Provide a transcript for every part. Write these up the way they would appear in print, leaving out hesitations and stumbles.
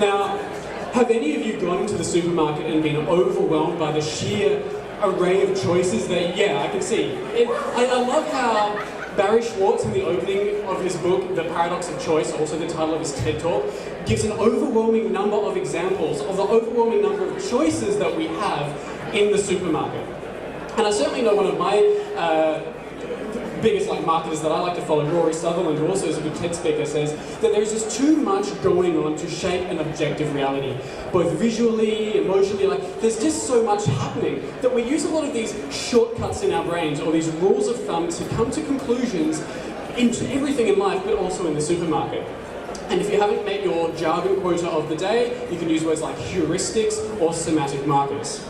Now, have any of you gone into the supermarket and been overwhelmed by the sheer array of choices that, yeah, I can see. I love how Barry Schwartz, in the opening of his book, The Paradox of Choice, also the title of his TED Talk, gives an overwhelming number of examples of the overwhelming number of choices that we have in the supermarket. And I certainly know one of my biggest marketers that I like to follow, Rory Sutherland, who also is a good TED speaker, says that there's just too much going on to shape an objective reality, both visually, emotionally. There's just so much happening that we use a lot of these shortcuts in our brains, or these rules of thumb, to come to conclusions in everything in life, but also in the supermarket. And if you haven't met your jargon quota of the day, you can use words like heuristics or semantic markers.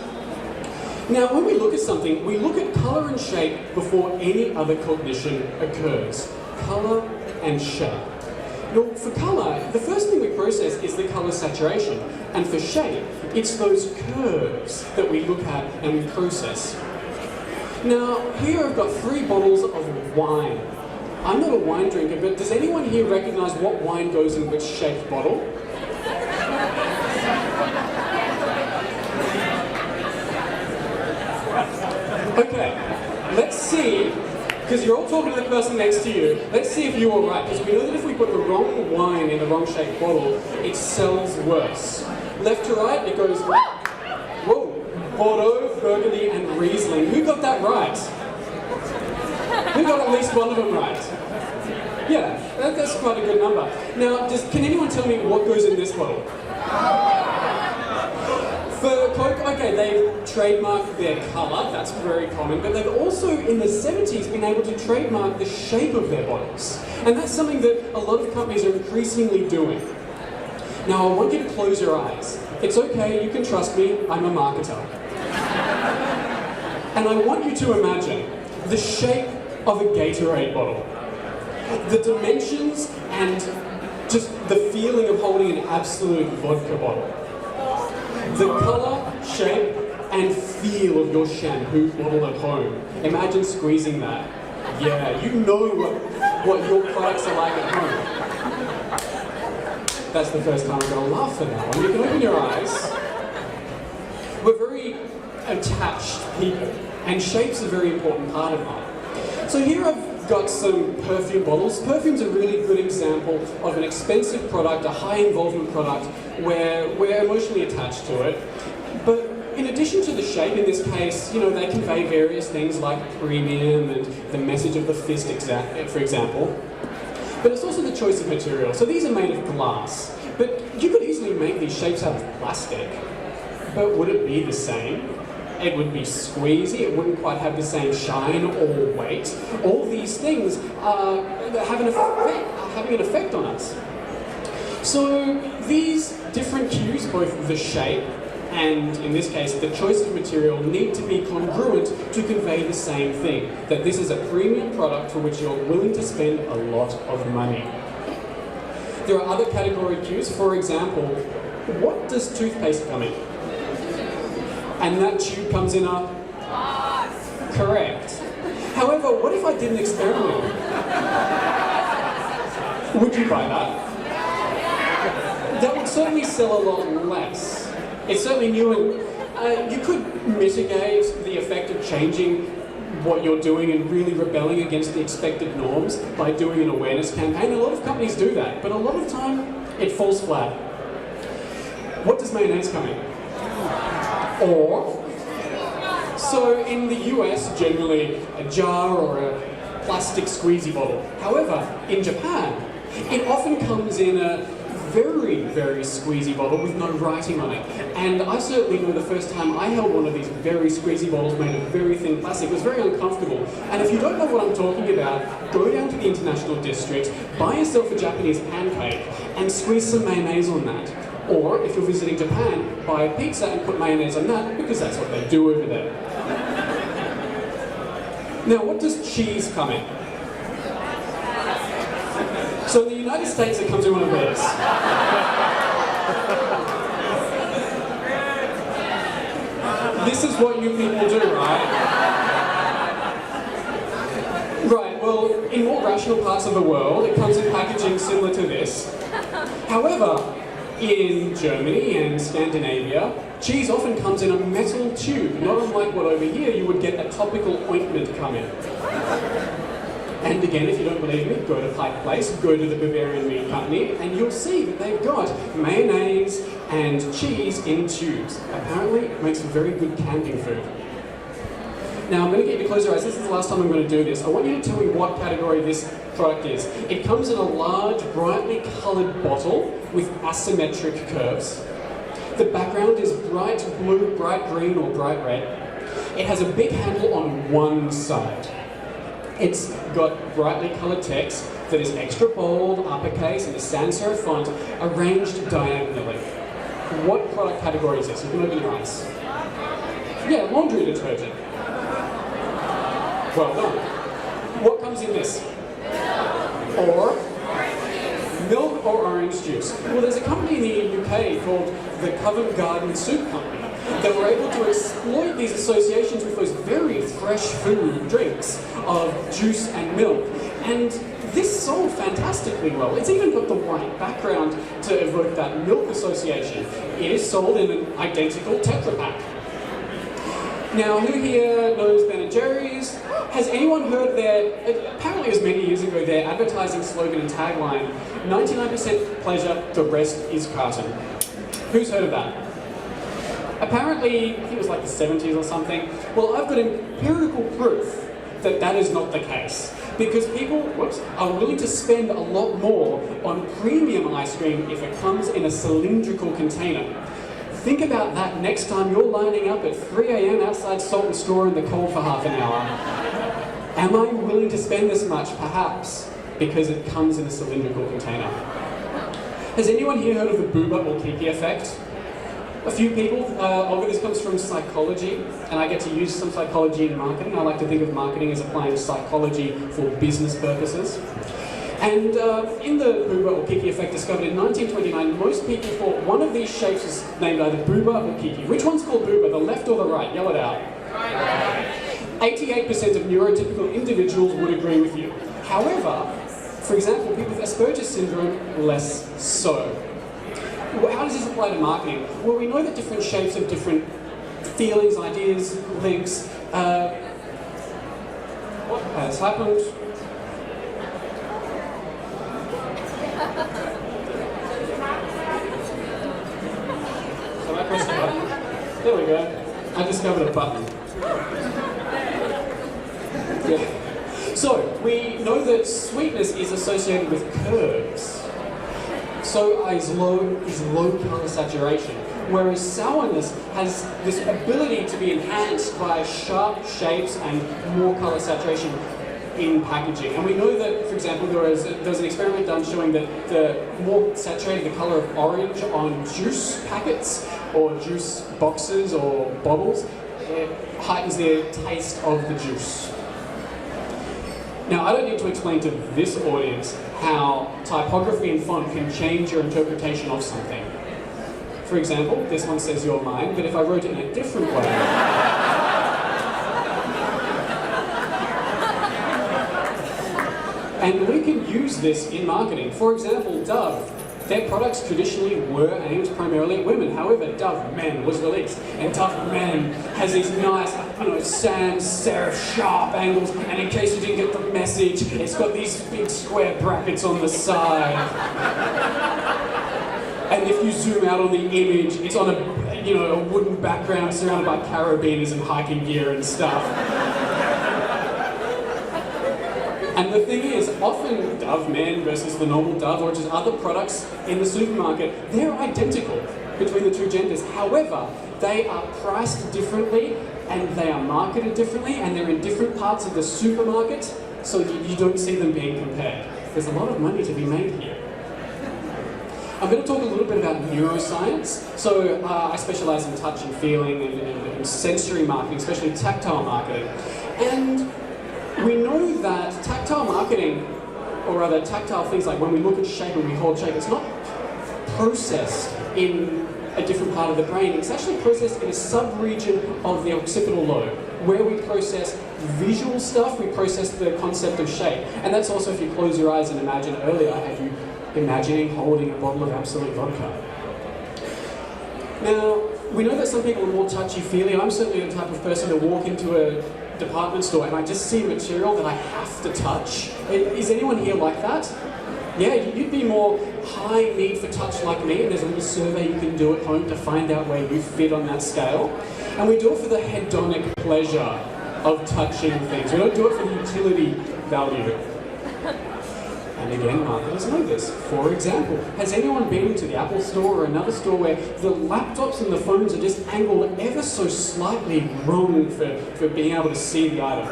Now, when we look at something, we look at colour and shape before any other cognition occurs. Colour and shape. Now, for colour, the first thing we process is the colour saturation. And for shape, it's those curves that we look at and we process. Now, here I've got 3 bottles of wine. I'm not a wine drinker, but does anyone here recognise what wine goes in which shaped bottle? Okay, let's see, because you're all talking to the person next to you, let's see if you are right, because we know that if we put the wrong wine in the wrong shaped bottle, it sells worse. Left to right, it goes, whoa, Bordeaux, Burgundy, and Riesling. Who got that right? Who got at least one of them right? Yeah, that's quite a good number. Now, can anyone tell me what goes in this bottle? For Coke, okay, they've trademarked their colour, that's very common, but they've also, in the 70s, been able to trademark the shape of their bottles. And that's something that a lot of companies are increasingly doing. Now, I want you to close your eyes. It's okay, you can trust me, I'm a marketer. And I want you to imagine the shape of a Gatorade bottle. The dimensions and just the feeling of holding an Absolut vodka bottle. The colour, shape, and feel of your shampoo bottle at home. Imagine squeezing that. Yeah, you know what your products are like at home. That's the first time I'm going to laugh at that one. You can open your eyes. We're very attached people, and shape's a very important part of that. So here I've got some perfume bottles. Perfume's a really good example of an expensive product, a high involvement product, where we're emotionally attached to it. But in addition to the shape, in this case, you know, they convey various things like premium and the message of the fist, for example. But it's also the choice of material. So these are made of glass. But you could easily make these shapes out of plastic. But would it be the same? It would be squeezy, it wouldn't quite have the same shine or weight. All these things are having an effect on us. So these different cues, both the shape and, in this case, the choice of material, need to be congruent to convey the same thing, that this is a premium product for which you're willing to spend a lot of money. There are other category cues. For example, what does toothpaste come in? And that tube comes in a... Correct. However, what if I did an experiment? Would you buy that? That would certainly sell a lot less. It's certainly new, and you could mitigate the effect of changing what you're doing and really rebelling against the expected norms by doing an awareness campaign. A lot of companies do that, but a lot of time it falls flat. What does mayonnaise come in? Or, so in the US, generally a jar or a plastic squeezy bottle. However, in Japan, it often comes in a very, very squeezy bottle with no writing on it. And I certainly know the first time I held one of these very squeezy bottles made of very thin plastic, it was very uncomfortable. And if you don't know what I'm talking about, go down to the International District, buy yourself a Japanese pancake, and squeeze some mayonnaise on that. Or, if you're visiting Japan, buy a pizza and put mayonnaise on that, because that's what they do over there. Now, what does cheese come in? So in the United States, it comes in one of these. This is what you people do, right? Right, well, in more rational parts of the world, it comes in packaging similar to this. However, In Germany and Scandinavia, cheese often comes in a metal tube, not unlike what over here you would get a topical ointment come in. And again, if you don't believe me, go to Pike Place, go to the Bavarian Meat Company, and you'll see that they've got mayonnaise and cheese in tubes. Apparently, it makes for very good camping food. Now, I'm going to get you to close your eyes. This is the last time I'm going to do this. I want you to tell me what category this product is. It comes in a large, brightly coloured bottle with asymmetric curves. The background is bright blue, bright green, or bright red. It has a big handle on one side. It's got brightly coloured text that is extra bold, uppercase, and a sans serif font arranged diagonally. What product category is this? You can open your eyes. Yeah, laundry detergent. Well done. What comes in this? Or milk or orange juice. Well, there's a company in the UK called the Covent Garden Soup Company that were able to exploit these associations with those very fresh food drinks of juice and milk. And this sold fantastically well. It's even got the white background to evoke that milk association. It is sold in an identical Tetra Pak. Now, who here knows Ben & Jerry's? Has anyone heard apparently it was many years ago, their advertising slogan and tagline, 99% pleasure, the rest is carton. Who's heard of that? Apparently, I think it was like the 70s or something. Well, I've got empirical proof that that is not the case. Because people are willing to spend a lot more on premium ice cream if it comes in a cylindrical container. Think about that next time you're lining up at 3 a.m. outside Salt and Straw in the cold for half an hour. Am I willing to spend this much? Perhaps, because it comes in a cylindrical container. Has anyone here heard of the Buba or Kiki effect? A few people. Olga, this comes from psychology, and I get to use some psychology in marketing. I like to think of marketing as applying psychology for business purposes. And in the Buba or Kiki effect discovered in 1929, most people thought one of these shapes was named either Buba or Kiki. Which one's called Buba, the left or the right? Yell it out. 88% of neurotypical individuals would agree with you. However, for example, people with Asperger's syndrome, less so. Well, how does this apply to marketing? Well, we know that different shapes have different feelings, ideas, links. What has happened? Have I pressed the button? There we go. I discovered a button. Yeah. So, we know that sweetness is associated with curves. So is low colour saturation, whereas sourness has this ability to be enhanced by sharp shapes and more colour saturation in packaging. And we know that, for example, there was an experiment done showing that the more saturated the colour of orange on juice packets or juice boxes or bottles, it heightens the taste of the juice. Now, I don't need to explain to this audience how typography and font can change your interpretation of something. For example, this one says "you're mine," but if I wrote it in a different way... And we can use this in marketing. For example, Dove. Their products traditionally were aimed primarily at women. However, Dove Men was released, and Dove Men has these nice, sans serif sharp angles, and in case you didn't get the message, it's got these big square brackets on the side. And if you zoom out on the image, it's on a wooden background surrounded by carabiners and hiking gear and stuff. And the thing is, often Dove Men versus the normal Dove or just other products in the supermarket, they're identical between the two genders. However, they are priced differently and they are marketed differently and they're in different parts of the supermarket, so you don't see them being compared. There's a lot of money to be made here. I'm going to talk a little bit about neuroscience. So I specialise in touch and feeling and sensory marketing, especially tactile marketing. And we know that tactile marketing, or rather tactile things like when we look at shape and we hold shape, it's not processed in a different part of the brain. It's actually processed in a sub-region of the occipital lobe, where we process visual stuff, we process the concept of shape. And that's also if you close your eyes and imagine earlier, I had you imagining holding a bottle of Absolut vodka. Now, we know that some people are more touchy-feely. I'm certainly the type of person to walk into a department store and I just see material that I have to touch. Is anyone here like that? Yeah, you'd be more high need for touch like me, and there's a little survey you can do at home to find out where you fit on that scale. And we do it for the hedonic pleasure of touching things. We don't do it for the utility value. And again, marketers know this. For example, has anyone been to the Apple store or another store where the laptops and the phones are just angled ever so slightly wrong for being able to see the item?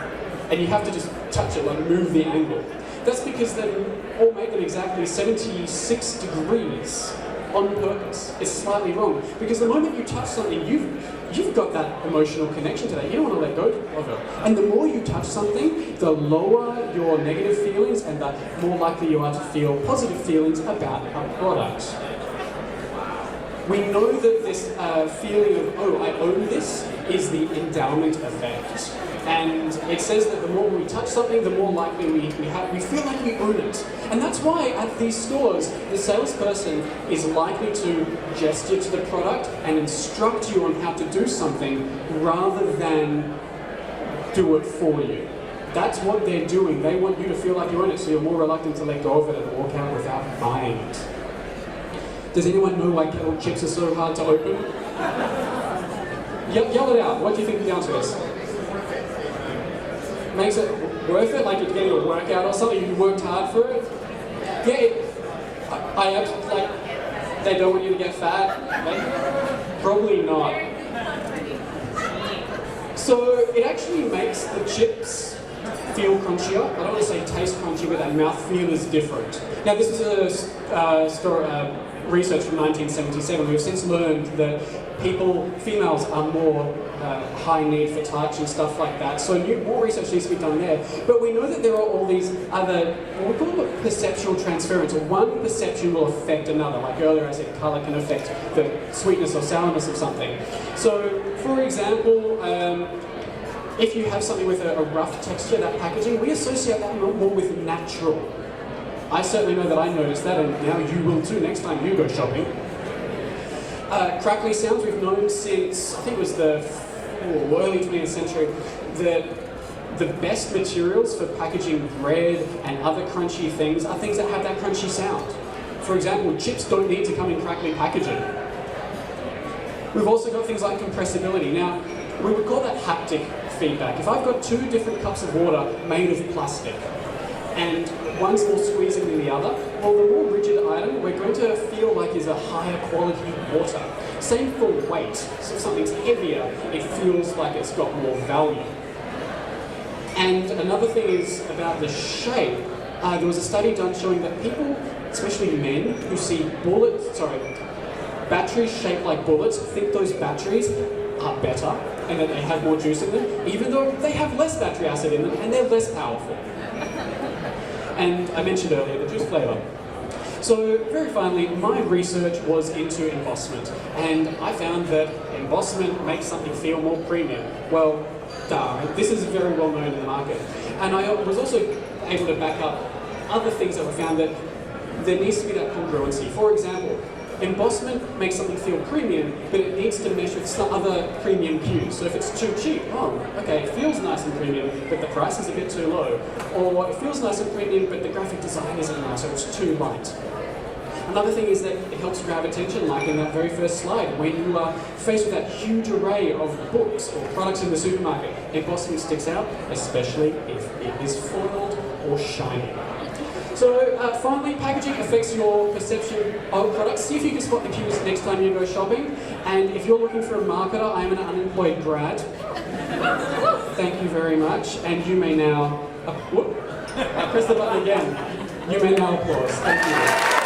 And you have to just touch it, like move the angle. That's because they're all made at exactly 76 degrees on purpose. It's slightly wrong. Because the moment you touch something, you've got that emotional connection to that. You don't want to let go of it. And the more you touch something, the lower your negative feelings and the more likely you are to feel positive feelings about a product. We know that this feeling of, oh, I own this, is the endowment effect. And it says that the more we touch something, the more likely we feel like we own it. And that's why at these stores, the salesperson is likely to gesture to the product and instruct you on how to do something rather than do it for you. That's what they're doing. They want you to feel like you own it, so you're more reluctant to let go of it and walk out without buying it. Does anyone know why kettle chips are so hard to open? Yell it out. What do you think the answer is? Makes it worth it, like you're getting a workout or something, you worked hard for it. Yeah, like, they don't want you to get fat. Like, probably not. So it actually makes the chips feel crunchier. I don't want to say taste crunchy, but that mouthfeel is different. Now this is a research from 1977. We've since learned that females are more high need for touch and stuff like that. So more research needs to be done there. But we know that there are all these other, what we call it perceptual transference. One perception will affect another. Like earlier I said, colour can affect the sweetness or sourness of something. So, for example, if you have something with a rough texture, that packaging, we associate that more with natural. I certainly know that I noticed that, and now you will too next time you go shopping. Crackly sounds, we've known since, I think it was the early 20th century, that the best materials for packaging bread and other crunchy things are things that have that crunchy sound. For example, chips don't need to come in crackly packaging. We've also got things like compressibility. Now, we would call that haptic feedback. If I've got two different cups of water made of plastic, and one's more squeezing than the other, well, the more rigid item we're going to feel like is a higher quality water. Same for weight. So if something's heavier, it feels like it's got more value. And another thing is about the shape. There was a study done showing that people, especially men, who see batteries shaped like bullets, think those batteries are better and that they have more juice in them, even though they have less battery acid in them and they're less powerful. And I mentioned earlier the juice flavour. So very finally, my research was into embossment, and I found that embossment makes something feel more premium. Well, this is very well known in the market. And I was also able to back up other things that were found that there needs to be that congruency. For example, embossment makes something feel premium, but it needs to mesh with some other premium cues. So if it's too cheap, okay, it feels nice and premium, but the price is a bit too low. Or it feels nice and premium, but the graphic design isn't nice, or it's too light. Another thing is that it helps grab attention, like in that very first slide, when you are faced with that huge array of books or products in the supermarket. Embossment sticks out, especially if it is foiled or shiny. So finally, packaging affects your perception of products. See if you can spot the cues next time you go shopping. And if you're looking for a marketer, I am an unemployed grad. Thank you very much. And you may now, press the button again. You may now applause. Thank you.